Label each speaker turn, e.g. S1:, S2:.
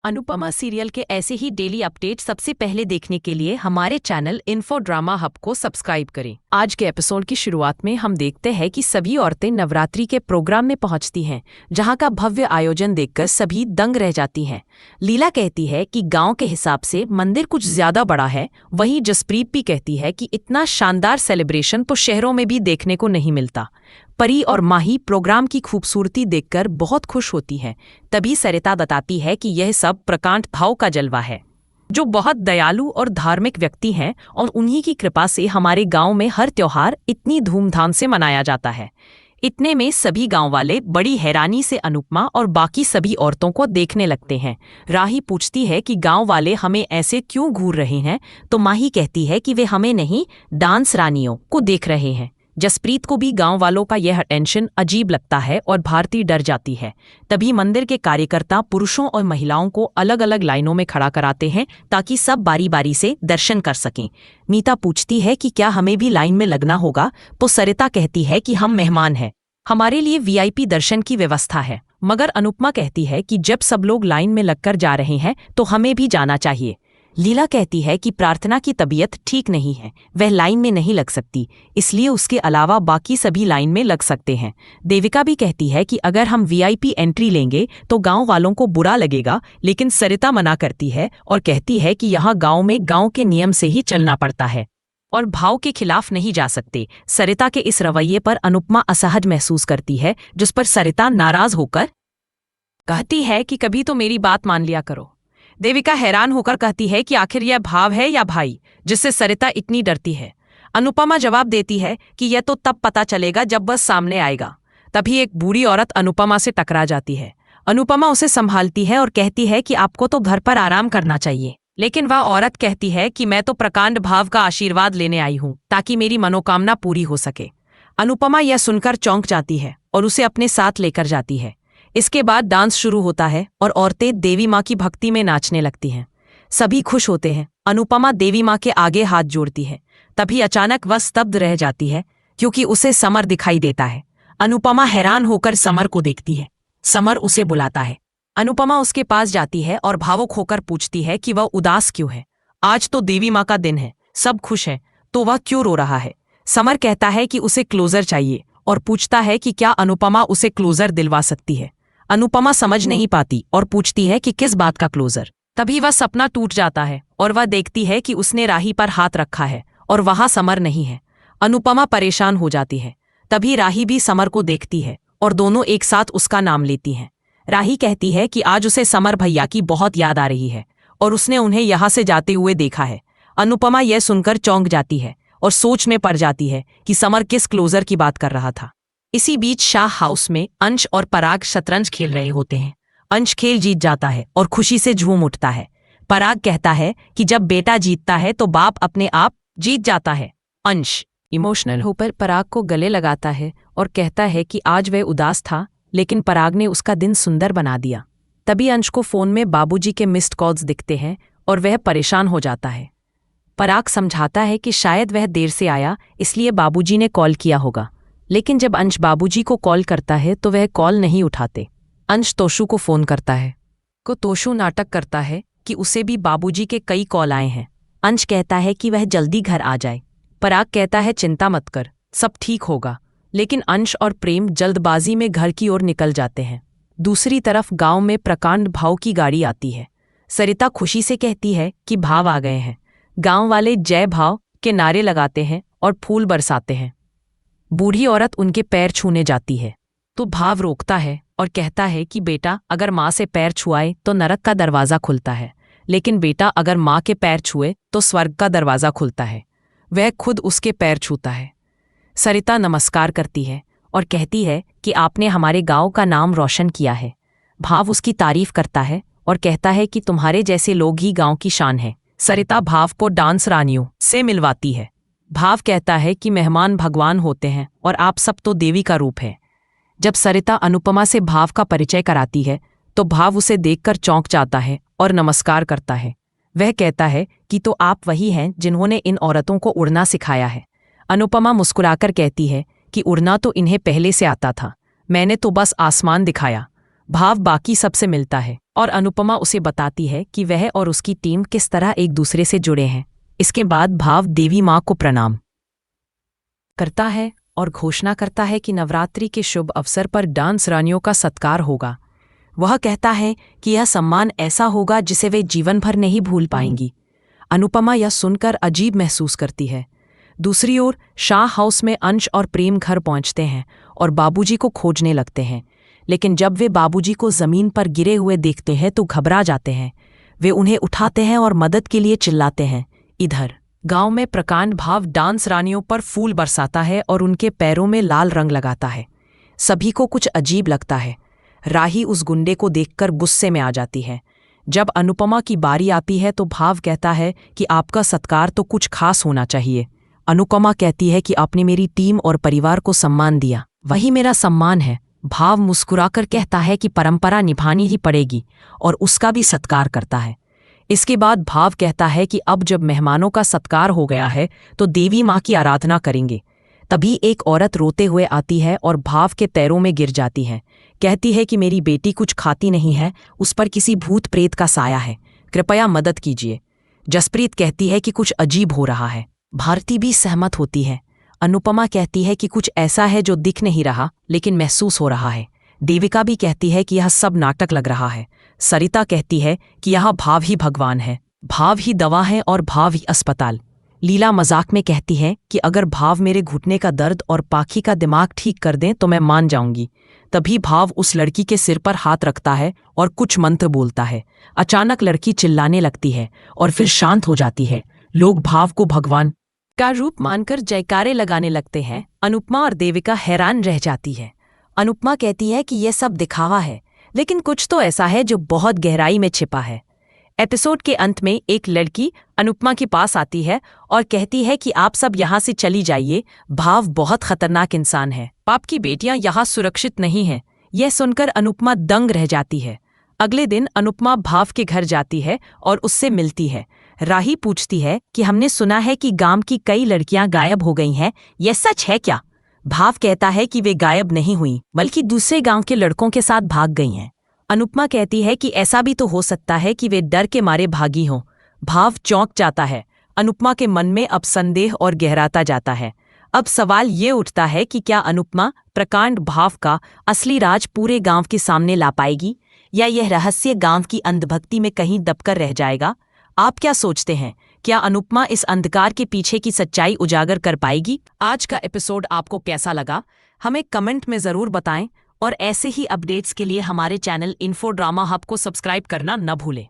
S1: Anupama serial के ऐसे ही daily update सबसे पहले देखने के लिए हमारे चैनल इन्फो ड्रामा हब को सब्सक्राइब करें। आज के एपिसोड की शुरुआत में हम देखते हैं कि सभी औरतें नवरात्रि के प्रोग्राम में पहुंचती हैं, जहां का भव्य आयोजन देखकर सभी दंग रह जाती हैं। लीला कहती है कि गांव के हिसाब से मंदिर कुछ ज्यादा बड़ा है, वहीं जसप्रीत भी कहती है कि इतना शानदार सेलिब्रेशन तो शहरों में भी देखने को नहीं मिलता। परी और माही प्रोग्राम की खूबसूरती देखकर बहुत खुश होती है। तभी सरिता बताती है कि यह सब प्रकांड भाव का जलवा है, जो बहुत दयालु और धार्मिक व्यक्ति हैं, और उन्हीं की कृपा से हमारे गांव में हर त्योहार इतनी धूमधाम से मनाया जाता है। इतने में सभी गांव वाले बड़ी हैरानी से अनुपमा और बाकी सभी औरतों को देखने लगते हैं। राही पूछती है कि गांव वाले हमें ऐसे क्यों घूर रहे हैं, तो माही कहती है कि वे हमें नहीं, डांस रानियों को देख रहे हैं। जसप्रीत को भी गांव वालों का यह अटेंशन अजीब लगता है और भारती डर जाती है। तभी मंदिर के कार्यकर्ता पुरुषों और महिलाओं को अलग अलग लाइनों में खड़ा कराते हैं ताकि सब बारी बारी से दर्शन कर सकें। मीता पूछती है कि क्या हमें भी लाइन में लगना होगा, तो सरिता कहती है कि हम मेहमान हैं, हमारे लिए वीआईपी दर्शन की व्यवस्था है। मगर अनुपमा कहती है कि जब सब लोग लाइन में लगकर जा रहे हैं तो हमें भी जाना चाहिए। लीला कहती है कि प्रार्थना की तबीयत ठीक नहीं है, वह लाइन में नहीं लग सकती, इसलिए उसके अलावा बाकी सभी लाइन में लग सकते हैं। देविका भी कहती है कि अगर हम वीआईपी एंट्री लेंगे तो गांव वालों को बुरा लगेगा, लेकिन सरिता मना करती है और कहती है कि यहाँ गांव में गांव के नियम से ही चलना पड़ता है और भाव के खिलाफ नहीं जा सकते। सरिता के इस रवैये पर अनुपमा असहज महसूस करती है, जिस पर सरिता नाराज होकर कहती है कि कभी तो मेरी बात मान लिया करो। देविका हैरान होकर कहती है कि आखिर यह भाव है या भाई जिससे सरिता इतनी डरती है। अनुपमा जवाब देती है कि यह तो तब पता चलेगा जब वह सामने आएगा। तभी एक बूढ़ी औरत अनुपमा से टकरा जाती है। अनुपमा उसे संभालती है और कहती है कि आपको तो घर पर आराम करना चाहिए, लेकिन वह औरत कहती है कि मैं तो प्रकांड भाव का आशीर्वाद लेने आई हूं ताकि मेरी मनोकामना पूरी हो सके। अनुपमा यह सुनकर चौंक जाती है और उसे अपने साथ लेकर जाती है। इसके बाद डांस शुरू होता है और औरतें देवी माँ की भक्ति में नाचने लगती हैं। सभी खुश होते हैं। अनुपमा देवी माँ के आगे हाथ जोड़ती है। तभी अचानक वह स्तब्ध रह जाती है, क्योंकि उसे समर दिखाई देता है। अनुपमा हैरान होकर समर को देखती है। समर उसे बुलाता है। अनुपमा उसके पास जाती है और भावुक होकर पूछती है कि वह उदास क्यों है। आज तो देवी माँ का दिन है, सब खुश हैं, तो वह क्यों रो रहा है। समर कहता है कि उसे क्लोजर चाहिए और पूछता है कि क्या अनुपमा उसे क्लोजर दिलवा सकती है। अनुपमा समझ नहीं पाती और पूछती है कि किस बात का क्लोजर। तभी वह सपना टूट जाता है और वह देखती है कि उसने राही पर हाथ रखा है और वहां समर नहीं है। अनुपमा परेशान हो जाती है। तभी राही भी समर को देखती है और दोनों एक साथ उसका नाम लेती हैं। राही कहती है कि आज उसे समर भैया की बहुत याद आ रही है और उसने उन्हें यहाँ से जाते हुए देखा है। अनुपमा यह सुनकर चौंक जाती है और सोच में पड़ जाती है कि समर किस क्लोजर की बात कर रहा था। इसी बीच शाह हाउस में अंश और पराग शतरंज खेल रहे होते हैं। अंश खेल जीत जाता है और खुशी से झूम उठता है। पराग कहता है कि जब बेटा जीतता है तो बाप अपने आप जीत जाता है। अंश इमोशनल होकर पराग को गले लगाता है और कहता है कि आज वह उदास था, लेकिन पराग ने उसका दिन सुंदर बना दिया। तभी अंश को फोन में बाबूजी के मिस्ड कॉल्स दिखते हैं और वह परेशान हो जाता है। पराग समझाता है कि शायद वह देर से आया, इसलिए बाबूजी ने कॉल किया होगा। लेकिन जब अंश बाबूजी को कॉल करता है तो वह कॉल नहीं उठाते। अंश तोशु को फोन करता है। तोशु नाटक करता है कि उसे भी बाबूजी के कई कॉल आए हैं। अंश कहता है कि वह जल्दी घर आ जाए। पराग कहता है चिंता मत कर, सब ठीक होगा। लेकिन अंश और प्रेम जल्दबाजी में घर की ओर निकल जाते हैं। दूसरी तरफ गांव में प्रकांड भाव की गाड़ी आती है। सरिता खुशी से कहती है कि भाव आ गए हैं। गांव वाले जय भाव के नारे लगाते हैं और फूल बरसाते हैं। बूढ़ी औरत उनके पैर छूने जाती है तो भाव रोकता है और कहता है कि बेटा अगर माँ से पैर छुआए तो नरक का दरवाज़ा खुलता है, लेकिन बेटा अगर माँ के पैर छुए तो स्वर्ग का दरवाज़ा खुलता है। वह खुद उसके पैर छूता है। सरिता नमस्कार करती है और कहती है कि आपने हमारे गांव का नाम रोशन किया है। भाव उसकी तारीफ करता है और कहता है कि तुम्हारे जैसे लोग ही गांव की शान है। सरिता भाव को डांस रानियों से मिलवाती है। भाव कहता है कि मेहमान भगवान होते हैं और आप सब तो देवी का रूप है। जब सरिता अनुपमा से भाव का परिचय कराती है तो भाव उसे देखकर चौंक जाता है और नमस्कार करता है। वह कहता है कि तो आप वही हैं जिन्होंने इन औरतों को उड़ना सिखाया है। अनुपमा मुस्कुराकर कहती है कि उड़ना तो इन्हें पहले से आता था, मैंने तो बस आसमान दिखाया। भाव बाकी सबसे मिलता है और अनुपमा उसे बताती है कि वह और उसकी टीम किस तरह एक दूसरे से जुड़े हैं। इसके बाद भाव देवी माँ को प्रणाम करता है और घोषणा करता है कि नवरात्रि के शुभ अवसर पर डांस रानियों का सत्कार होगा। वह कहता है कि यह सम्मान ऐसा होगा जिसे वे जीवन भर नहीं भूल पाएंगी। अनुपमा यह सुनकर अजीब महसूस करती है। दूसरी ओर शाह हाउस में अंश और प्रेम घर पहुंचते हैं और बाबूजी को खोजने लगते हैं, लेकिन जब वे बाबूजी को जमीन पर गिरे हुए देखते हैं तो घबरा जाते हैं। वे उन्हें उठाते हैं और मदद के लिए चिल्लाते हैं। इधर गांव में प्रकांड भाव डांस रानियों पर फूल बरसाता है और उनके पैरों में लाल रंग लगाता है। सभी को कुछ अजीब लगता है। राही उस गुंडे को देखकर गुस्से में आ जाती है। जब अनुपमा की बारी आती है तो भाव कहता है कि आपका सत्कार तो कुछ खास होना चाहिए। अनुपमा कहती है कि आपने मेरी टीम और परिवार को सम्मान दिया, वही मेरा सम्मान है। भाव मुस्कुराकर कहता है कि परंपरा निभानी ही पड़ेगी और उसका भी सत्कार करता है। इसके बाद भाव कहता है कि अब जब मेहमानों का सत्कार हो गया है तो देवी माँ की आराधना करेंगे। तभी एक औरत रोते हुए आती है और भाव के पैरों में गिर जाती है। कहती है कि मेरी बेटी कुछ खाती नहीं है, उस पर किसी भूत प्रेत का साया है, कृपया मदद कीजिए। जसप्रीत कहती है कि कुछ अजीब हो रहा है। भारती भी सहमत होती है। अनुपमा कहती है कि कुछ ऐसा है जो दिख नहीं रहा लेकिन महसूस हो रहा है। देविका भी कहती है कि यह सब नाटक लग रहा है। सरिता कहती है कि यह भाव ही भगवान है, भाव ही दवा है और भाव ही अस्पताल। लीला मजाक में कहती है कि अगर भाव मेरे घुटने का दर्द और पाखी का दिमाग ठीक कर दें तो मैं मान जाऊंगी। तभी भाव उस लड़की के सिर पर हाथ रखता है और कुछ मंत्र बोलता है। अचानक लड़की चिल्लाने लगती है और फिर शांत हो जाती है। लोग भाव को भगवान का रूप मानकर जयकारे लगाने लगते हैं। अनुपमा और देविका हैरान रह जाती है। अनुपमा कहती है कि यह सब दिखावा है, लेकिन कुछ तो ऐसा है जो बहुत गहराई में छिपा है। एपिसोड के अंत में एक लड़की अनुपमा के पास आती है और कहती है कि आप सब यहाँ से चली जाइए, भाव बहुत खतरनाक इंसान है, आपकी बेटियां यहाँ सुरक्षित नहीं हैं। यह सुनकर अनुपमा दंग रह जाती है। अगले दिन अनुपमा भाव के घर जाती है और उससे मिलती है। राही पूछती है कि हमने सुना है कि गांव की कई लड़कियां गायब हो गई हैं, यह सच है क्या? भाव कहता है कि वे गायब नहीं हुई बल्कि दूसरे गांव के लड़कों के साथ भाग गई हैं। अनुपमा कहती है कि ऐसा भी तो हो सकता है कि वे डर के मारे भागी हों। भाव चौंक जाता है। अनुपमा के मन में अब संदेह और गहराता जाता है। अब सवाल ये उठता है कि क्या अनुपमा प्रकांड भाव का असली राज पूरे गांव के सामने ला पाएगी या यह रहस्य गांव की अंधभक्ति में कहीं दबकर रह जाएगा? आप क्या सोचते हैं? क्या अनुपमा इस अंधकार के पीछे की सच्चाई उजागर कर पाएगी? आज का एपिसोड आपको कैसा लगा, हमें कमेंट में ज़रूर बताएं और ऐसे ही अपडेट्स के लिए हमारे चैनल इन्फो ड्रामा हब को सब्सक्राइब करना न भूलें।